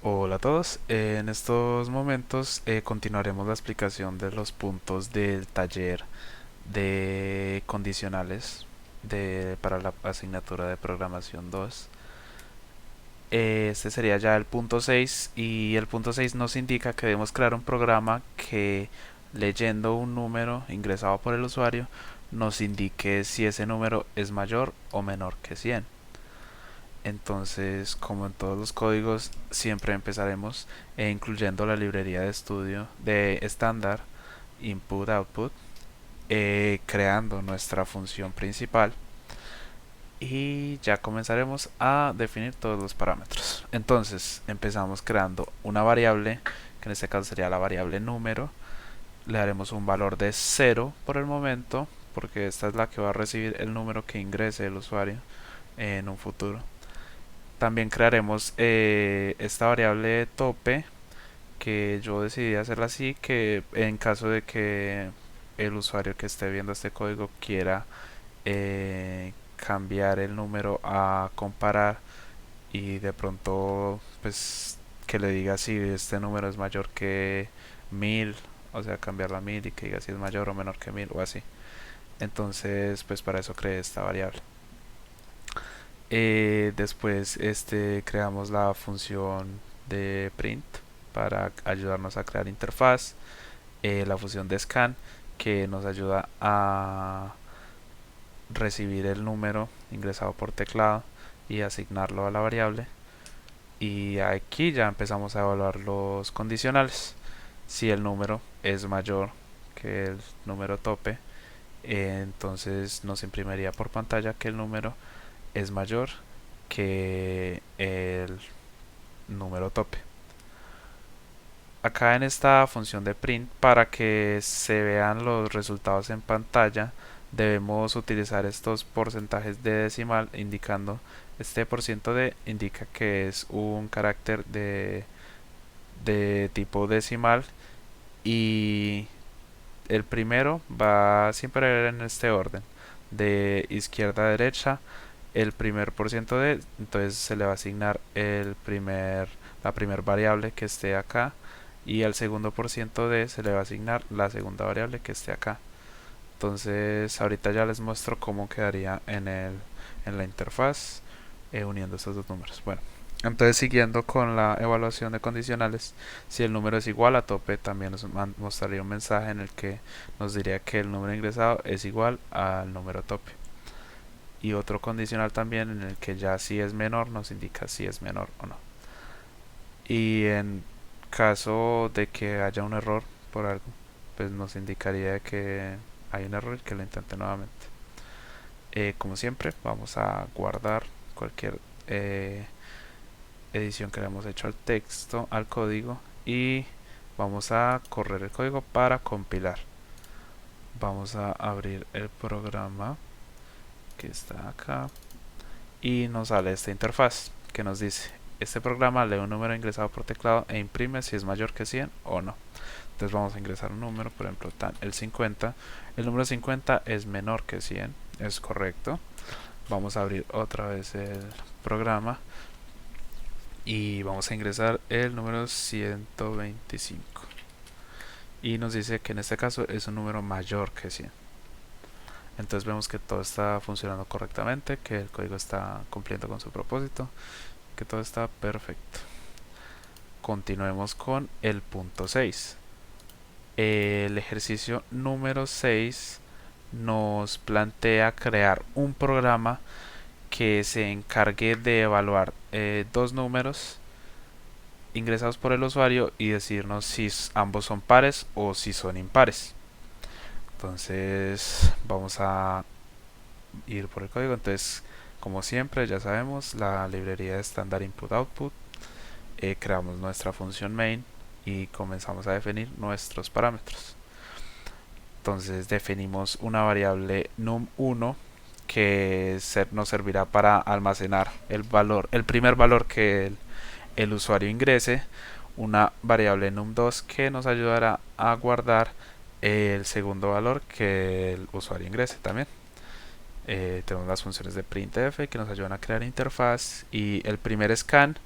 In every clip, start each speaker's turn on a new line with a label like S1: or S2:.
S1: Hola a todos, en estos momentos continuaremos la explicación de los puntos del taller de condicionales para la asignatura de programación 2. Este sería ya el punto 6 y el punto 6 nos indica que debemos crear un programa que leyendo un número ingresado por el usuario nos indique si ese número es mayor o menor que 100. Entonces, como en todos los códigos, siempre empezaremos incluyendo la librería de estudio de estándar input-output, creando nuestra función principal y ya comenzaremos a definir todos los parámetros. Entonces, empezamos creando una variable, que en este caso sería la variable número. Le daremos un valor de 0 por el momento, porque esta es la que va a recibir el número que ingrese el usuario en un futuro. También crearemos esta variable de tope, que yo decidí hacerla así, que en caso de que el usuario que esté viendo este código quiera cambiar el número a comparar y de pronto pues que le diga si este número es mayor que 1000, o sea cambiarla a 1000 y que diga si es mayor o menor que 1000 o así. Entonces pues para eso creé esta variable. Después creamos la función de print para ayudarnos a crear interfaz, la función de scan que nos ayuda a recibir el número ingresado por teclado y asignarlo a la variable, y aquí ya empezamos a evaluar los condicionales. Si el número es mayor que el número tope, entonces nos imprimiría por pantalla que el número es mayor que el número tope. Acá en esta función de print, para que se vean los resultados en pantalla, debemos utilizar estos porcentajes de decimal indicando este por ciento de indica que es un carácter de tipo decimal, y el primero va siempre en este orden de izquierda a derecha. El primer por ciento de, entonces se le va a asignar la primer variable que esté acá, y al segundo por ciento de se le va a asignar la segunda variable que esté acá. Entonces ahorita ya les muestro cómo quedaría en la interfaz uniendo estos dos números. Bueno, entonces siguiendo con la evaluación de condicionales, si el número es igual a tope, también nos mostraría un mensaje en el que nos diría que el número ingresado es igual al número tope, y otro condicional también en el que ya si es menor nos indica si es menor o no. Y en caso de que haya un error por algo, pues nos indicaría que hay un error y que lo intente nuevamente. Como siempre, vamos a guardar cualquier edición que le hemos hecho al texto, al código, y vamos a correr el código para compilar. Vamos a abrir el programa que está acá y nos sale esta interfaz que nos dice: este programa lee un número ingresado por teclado e imprime si es mayor que 100 o no. Entonces vamos a ingresar un número, por ejemplo el 50. El número 50 es menor que 100, es correcto. Vamos a abrir otra vez el programa y vamos a ingresar el número 125, y nos dice que en este caso es un número mayor que 100. Entonces vemos que todo está funcionando correctamente, que el código está cumpliendo con su propósito, que todo está perfecto. Continuemos con el punto 6. El ejercicio número 6 nos plantea crear un programa que se encargue de evaluar dos números ingresados por el usuario y decirnos si ambos son pares o si son impares. Entonces vamos a ir por el código. Entonces, como siempre, ya sabemos la librería de estándar input output. Creamos nuestra función main y comenzamos a definir nuestros parámetros. Entonces definimos una variable num1 que nos servirá para almacenar el primer valor que el usuario ingrese, una variable num2 que nos ayudará a guardar el segundo valor que el usuario ingrese también. Tenemos las funciones de printf que nos ayudan a crear interfaz, y el primer scan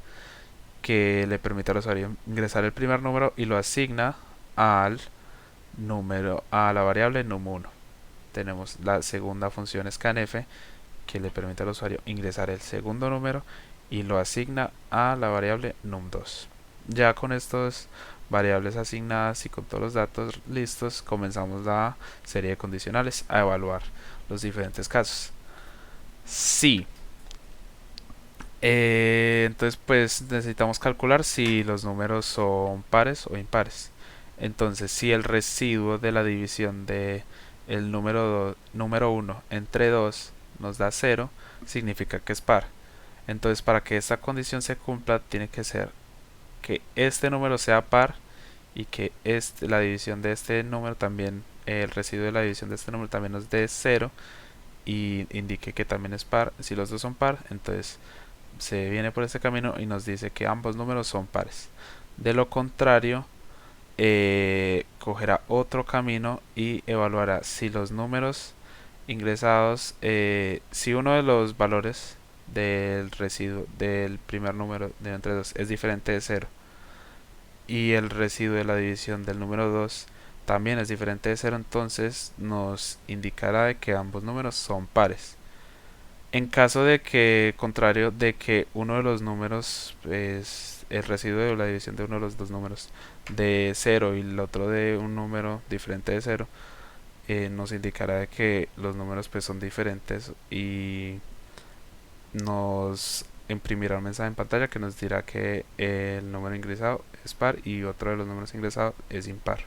S1: que le permite al usuario ingresar el primer número y lo asigna al a la variable num1. Tenemos la segunda función scanf que le permite al usuario ingresar el segundo número y lo asigna a la variable num2. Ya con estas variables asignadas y con todos los datos listos, comenzamos la serie de condicionales a evaluar los diferentes casos. Sí. Entonces pues necesitamos calcular si los números son pares o impares. Entonces si el residuo de la división de el número 1 entre 2 nos da 0, significa que es par. Entonces para que esta condición se cumpla tiene que ser que este número sea par y que la división de este número también, el residuo de la división de este número también nos dé 0 y indique que también es par. Si los dos son par, entonces se viene por este camino y nos dice que ambos números son pares. De lo contrario, cogerá otro camino y evaluará si los números ingresados, si uno de los valores del residuo del primer número de entre 2 es diferente de 0 y el residuo de la división del número 2 también es diferente de 0, entonces nos indicará de que ambos números son pares. En caso de que, contrario, de que uno de los números es el residuo de la división de uno de los dos números de 0 y el otro de un número diferente de 0, nos indicará de que los números pues son diferentes y nos imprimirá un mensaje en pantalla que nos dirá que el número ingresado es par y otro de los números ingresados es impar.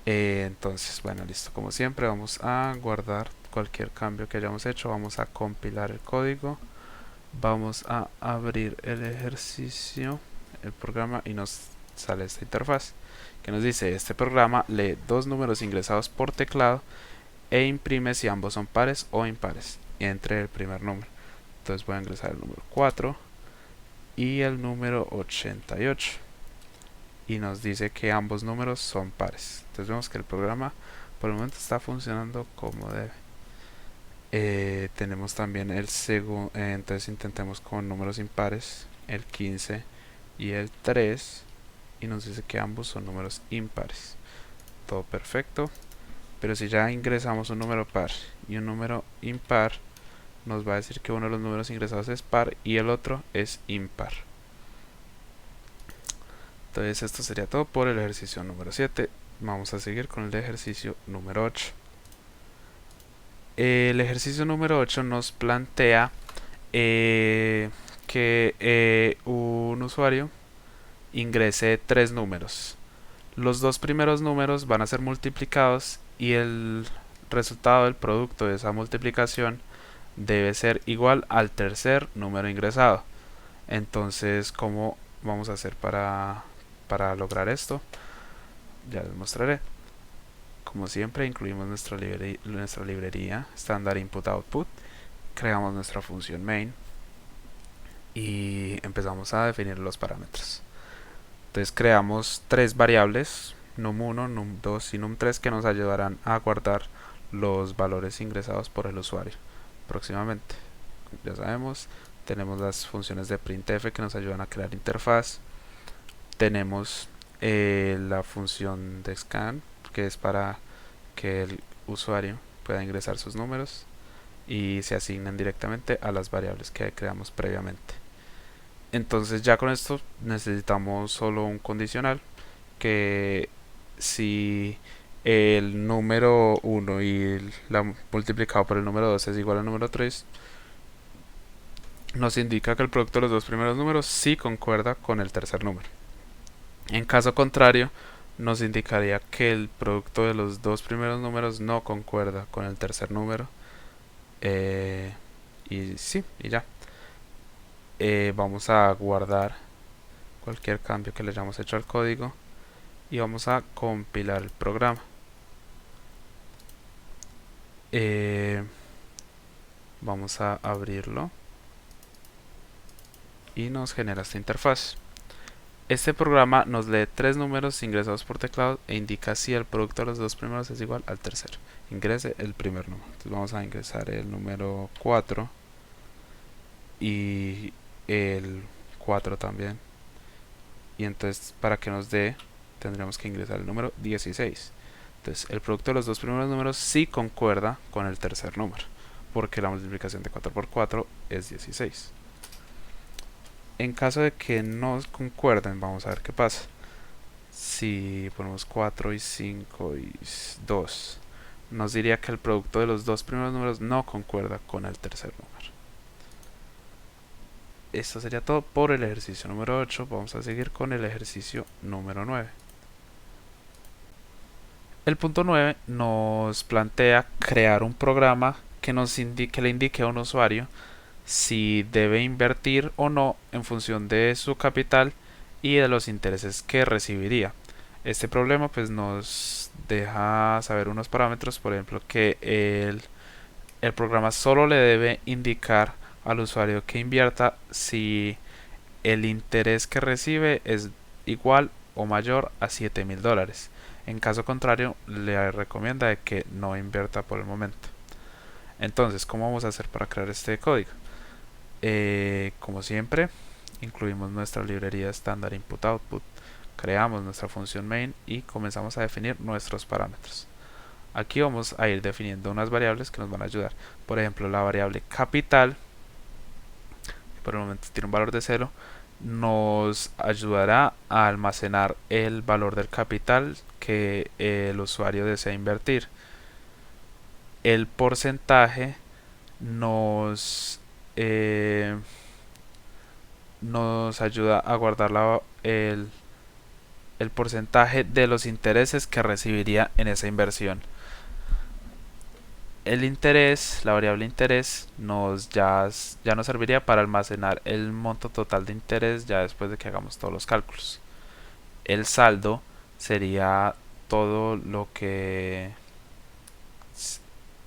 S1: Entonces, bueno, listo. Como siempre, vamos a guardar cualquier cambio que hayamos hecho. Vamos a compilar el código. Vamos a abrir el ejercicio, el programa, y nos sale esta interfaz que nos dice: este programa lee dos números ingresados por teclado e imprime si ambos son pares o impares entre el primer número. Entonces voy a ingresar el número 4 y el número 88 y nos dice que ambos números son pares. Entonces vemos que el programa por el momento está funcionando como debe. Tenemos también el segundo, entonces intentemos con números impares, el 15 y el 3, y nos dice que ambos son números impares. Todo perfecto, pero si ya ingresamos un número par y un número impar, nos va a decir que uno de los números ingresados es par y el otro es impar. Entonces esto sería todo por el ejercicio número 7. Vamos a seguir con el ejercicio número 8. El ejercicio número 8 nos plantea que un usuario ingrese tres números. Los dos primeros números van a ser multiplicados y el resultado del producto de esa multiplicación debe ser igual al tercer número ingresado. Entonces, ¿cómo vamos a hacer para lograr esto? Ya les mostraré. Como siempre, incluimos nuestra librería estándar input-output, creamos nuestra función main y empezamos a definir los parámetros. Entonces creamos tres variables, num1, num2 y num3, que nos ayudarán a guardar los valores ingresados por el usuario próximamente. Ya sabemos, tenemos las funciones de printf que nos ayudan a crear interfaz, tenemos la función de scan, que es para que el usuario pueda ingresar sus números y se asignen directamente a las variables que creamos previamente. Entonces ya con esto necesitamos solo un condicional que si el número 1 y multiplicado por el número 2 es igual al número 3, nos indica que el producto de los dos primeros números sí concuerda con el tercer número. En caso contrario, nos indicaría que el producto de los dos primeros números no concuerda con el tercer número. Y sí, y ya. Vamos a guardar cualquier cambio que le hayamos hecho al código y vamos a compilar el programa. Vamos a abrirlo y nos genera esta interfaz. Este programa nos lee tres números ingresados por teclado e indica si el producto de los dos primeros es igual al tercero. Ingrese el primer número. Entonces vamos a ingresar el número 4 y el 4 también. y entonces para que nos dé tendremos que ingresar el número 16. Entonces el producto de los dos primeros números sí concuerda con el tercer número, porque la multiplicación de 4 por 4 es 16. En caso de que no concuerden, vamos a ver qué pasa. Si ponemos 4 y 5 y 2, nos diría que el producto de los dos primeros números no concuerda con el tercer número. Esto sería todo por el ejercicio número 8. Vamos a seguir con el ejercicio número 9. El punto 9 nos plantea crear un programa que le indique a un usuario si debe invertir o no en función de su capital y de los intereses que recibiría. Este problema pues nos deja saber unos parámetros, por ejemplo que el programa solo le debe indicar al usuario que invierta si el interés que recibe es igual o mayor a $7,000. En caso contrario, le recomienda de que no invierta por el momento. Entonces, ¿cómo vamos a hacer para crear este código? Como siempre, incluimos nuestra librería estándar input-output, creamos nuestra función main y comenzamos a definir nuestros parámetros. Aquí vamos a ir definiendo unas variables que nos van a ayudar. Por ejemplo, la variable capital, que por el momento tiene un valor de 0, nos ayudará a almacenar el valor del capital que el usuario desea invertir. El porcentaje nos ayuda a guardar el porcentaje de los intereses que recibiría en esa inversión. El interés, la variable interés, ya nos serviría para almacenar el monto total de interés ya después de que hagamos todos los cálculos. El saldo sería todo lo que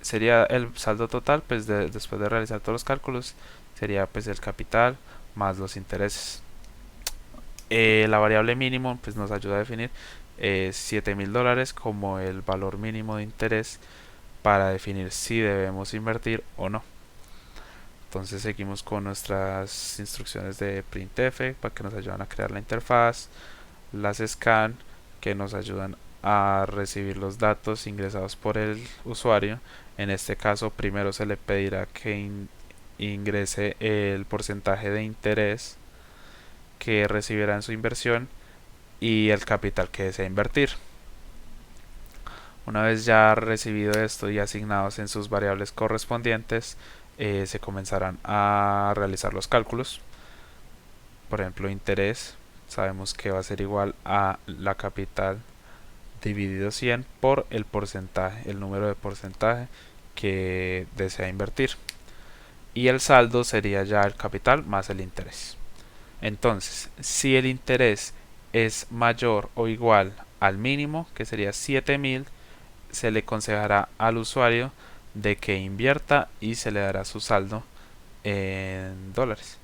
S1: sería el saldo total, pues después de realizar todos los cálculos, sería pues el capital más los intereses. La variable mínimo pues nos ayuda a definir $7,000 como el valor mínimo de interés para definir si debemos invertir o no. Entonces seguimos con nuestras instrucciones de printf para que nos ayudan a crear la interfaz, las scan que nos ayudan a recibir los datos ingresados por el usuario. En este caso primero se le pedirá que ingrese el porcentaje de interés que recibirá en su inversión y el capital que desea invertir. Una vez ya recibido esto y asignados en sus variables correspondientes, se comenzarán a realizar los cálculos. Por ejemplo, interés, sabemos que va a ser igual a la capital dividido 100 por el porcentaje, el número de porcentaje que desea invertir. Y el saldo sería ya el capital más el interés. Entonces, si el interés es mayor o igual al mínimo, que sería 7,000, se le aconsejará al usuario de que invierta y se le dará su saldo en dólares.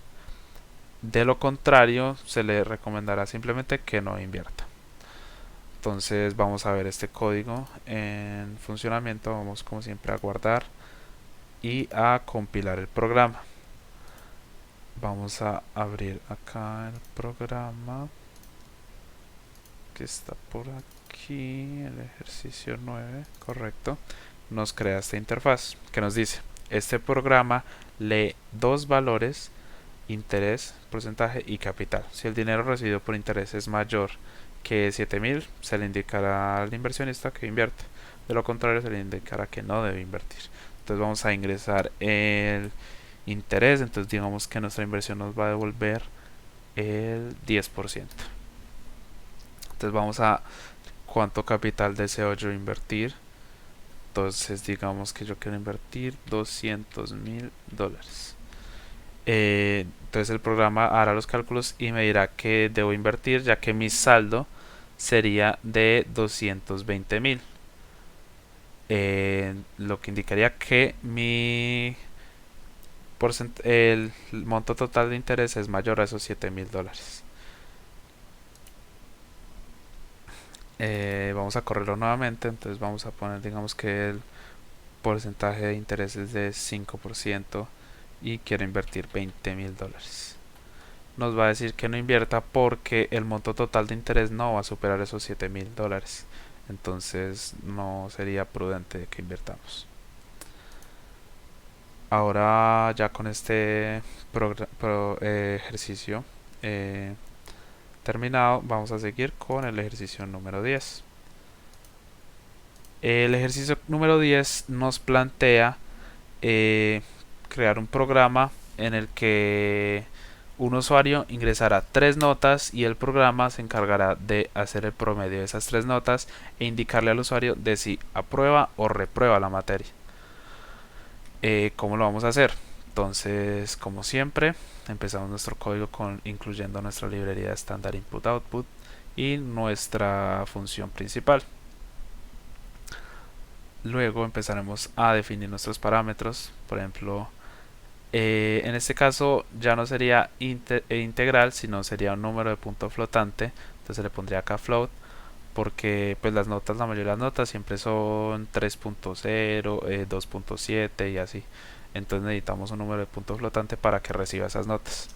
S1: De lo contrario, se le recomendará simplemente que no invierta. Entonces vamos a ver este código en funcionamiento. Vamos como siempre a guardar y a compilar el programa. Vamos a abrir acá el programa que está por aquí, el ejercicio 9, correcto. Nos crea esta interfaz que nos dice: este programa lee dos valores, interés, porcentaje y capital. Si el dinero recibido por interés es mayor que 7,000, se le indicará al inversionista que invierta. De lo contrario, se le indicará que no debe invertir. Entonces vamos a ingresar el interés. Entonces digamos que nuestra inversión nos va a devolver el 10%. Entonces vamos a cuánto capital deseo yo invertir. Entonces digamos que yo quiero invertir $200,000. Entonces el programa hará los cálculos y me dirá que debo invertir, ya que mi saldo sería de 220,000. Lo que indicaría que el monto total de interés es mayor a esos $7,000. Vamos a correrlo nuevamente. Entonces vamos a poner, digamos que el porcentaje de interés es de 5% y quiero invertir $20,000. nos va a decir que no invierta porque el monto total de interés no va a superar esos $7.000. Entonces no sería prudente que invirtamos. Ahora ya con este ejercicio terminado, vamos a seguir con el ejercicio número 10. El ejercicio número 10 nos plantea crear un programa en el que un usuario ingresará 3 notas y el programa se encargará de hacer el promedio de esas 3 notas e indicarle al usuario de si aprueba o reprueba la materia. ¿Cómo lo vamos a hacer? Entonces, como siempre, empezamos nuestro código incluyendo nuestra librería estándar input-output y nuestra función principal. Luego empezaremos a definir nuestros parámetros. Por ejemplo, en este caso ya no sería integral, sino sería un número de punto flotante. Entonces le pondría acá float, porque pues las notas, la mayoría de las notas siempre son 3.0, 2.7 y así. Entonces necesitamos un número de punto flotante para que reciba esas notas.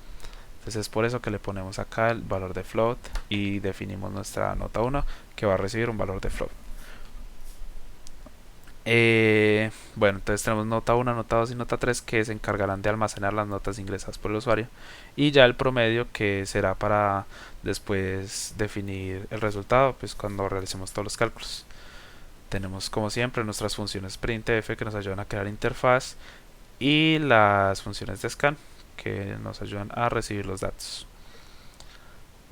S1: Entonces es por eso que le ponemos acá el valor de float y definimos nuestra nota 1 que va a recibir un valor de float. Bueno, entonces tenemos nota 1, nota 2 y nota 3 que se encargarán de almacenar las notas ingresadas por el usuario, y ya el promedio que será para después definir el resultado pues cuando realicemos todos los cálculos. Tenemos como siempre nuestras funciones printf que nos ayudan a crear interfaz y las funciones de scan que nos ayudan a recibir los datos.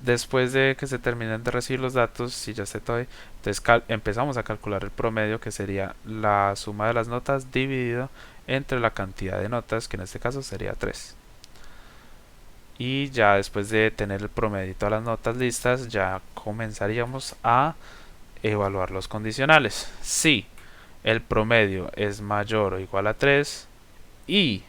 S1: Después de que se terminen de recibir los datos, si ya esté todo, entonces empezamos a calcular el promedio, que sería la suma de las notas dividido entre la cantidad de notas, que en este caso sería 3. Y ya después de tener el promedio y todas las notas listas, ya comenzaríamos a evaluar los condicionales. Si el promedio es mayor o igual a 3 y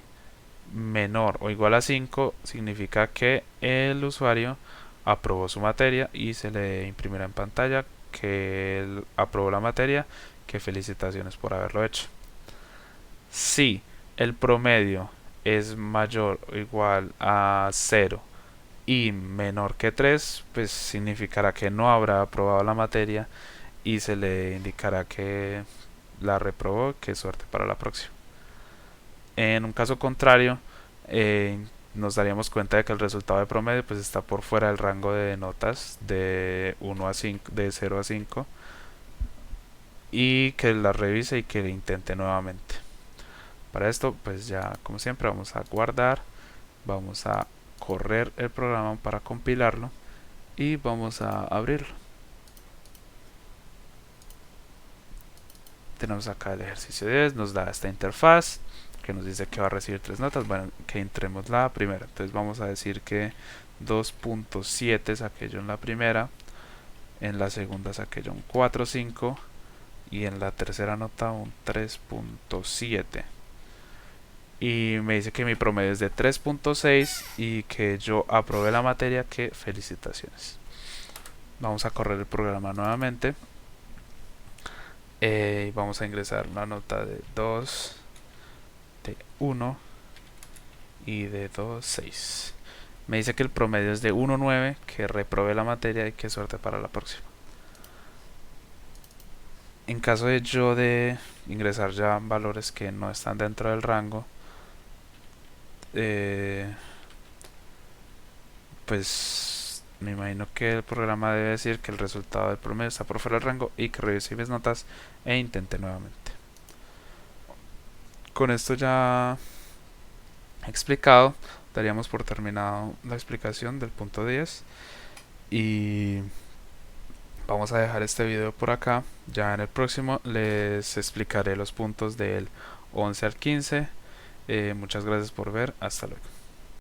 S1: menor o igual a 5, significa que el usuario aprobó su materia y se le imprimirá en pantalla que él aprobó la materia, que felicitaciones por haberlo hecho. Si el promedio es mayor o igual a 0 y menor que 3, pues significará que no habrá aprobado la materia y se le indicará que la reprobó, que suerte para la próxima. En un caso contrario, nos daríamos cuenta de que el resultado de promedio pues está por fuera del rango de notas de 1 a 5, de 0 a 5, y que la revise y que intente nuevamente. Para esto pues ya como siempre vamos a guardar, vamos a correr el programa para compilarlo y vamos a abrirlo. Tenemos acá el ejercicio 10, nos da esta interfaz que nos dice que va a recibir 3 notas. Bueno, que entremos la primera. Entonces vamos a decir que 2.7 saqué yo en la primera, en la segunda saqué yo un 4.5 y en la tercera nota un 3.7. Y me dice que mi promedio es de 3.6 y que yo aprobé la materia, que felicitaciones. Vamos a correr el programa nuevamente. Vamos a ingresar una nota de 2, de 1 y de 2.6. Me dice que el promedio es de 1.9, que reprobé la materia y que suerte para la próxima. En caso de yo de ingresar ya valores que no están dentro del rango, pues me imagino que el programa debe decir que el resultado del promedio está por fuera del rango y que revise mis notas e intente nuevamente. Con esto ya explicado, daríamos por terminado la explicación del punto 10 y vamos a dejar este video por acá. Ya en el próximo les explicaré los puntos del 11 al 15. Muchas gracias por ver, hasta luego.